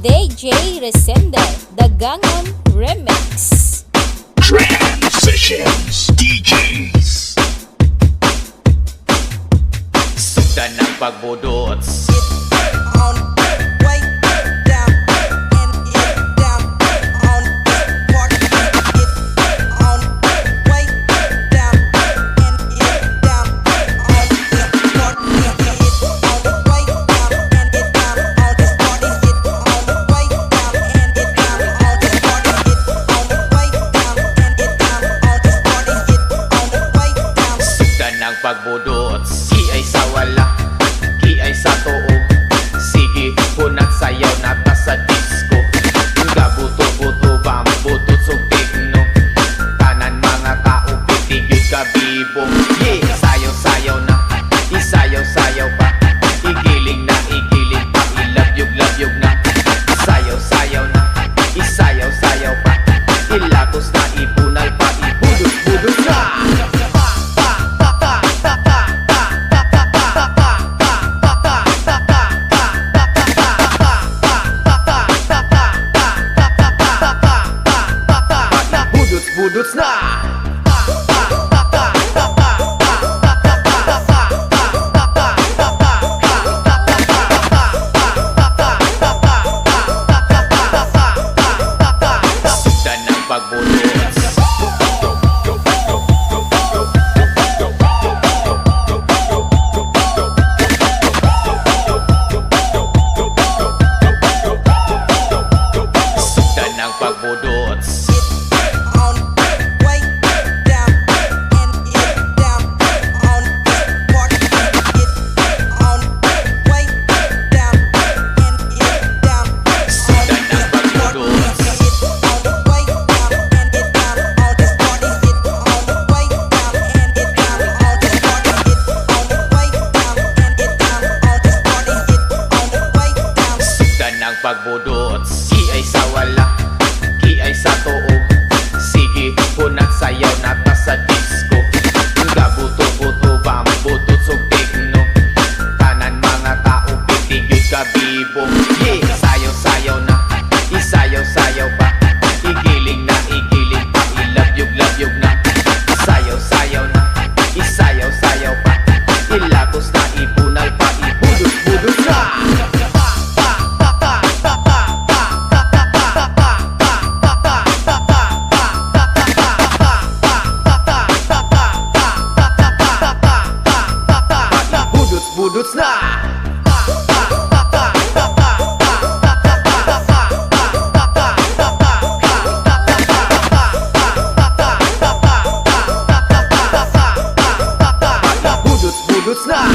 DJ Resende, Dagangan Remix. Transitions DJs. Sugdan ng pagbudot. Pagbudot, ki ay sa wala, ki ay sa tuo. Sige, punat sayaw na ta sa disco. Gabuto-buto, bambutot sug tekno. Tanan mga tao, pitigil ka bibo. Yeah, sayaw-sayaw na, isayaw-sayaw pa. Igiling na, igiling pa, ilabyog-labyog na. Sayaw-sayaw na, isayaw-sayaw pa. Ilagos na, ibunal pa, ibudot-budot na. Budots na! Sugdan ng pagbudots. Sugdan ng pagbudots. Pagbudot, ki ay sa wala, ki ay sa tuo. Sige, punat sayaw na ta sa disco. Gabuto-buto, bambutot sug tekno. Tanan mga tao, pitigil ka bibo. Yeah, sayaw-sayaw na, isayaw-sayaw pa. Igiling na, igiling pa, ilabyog-labyog na. Sayaw-sayaw na, isayaw-sayaw pa. Ilagos na, ibunal pa, ibudot-budot na. Budots na! Budots na!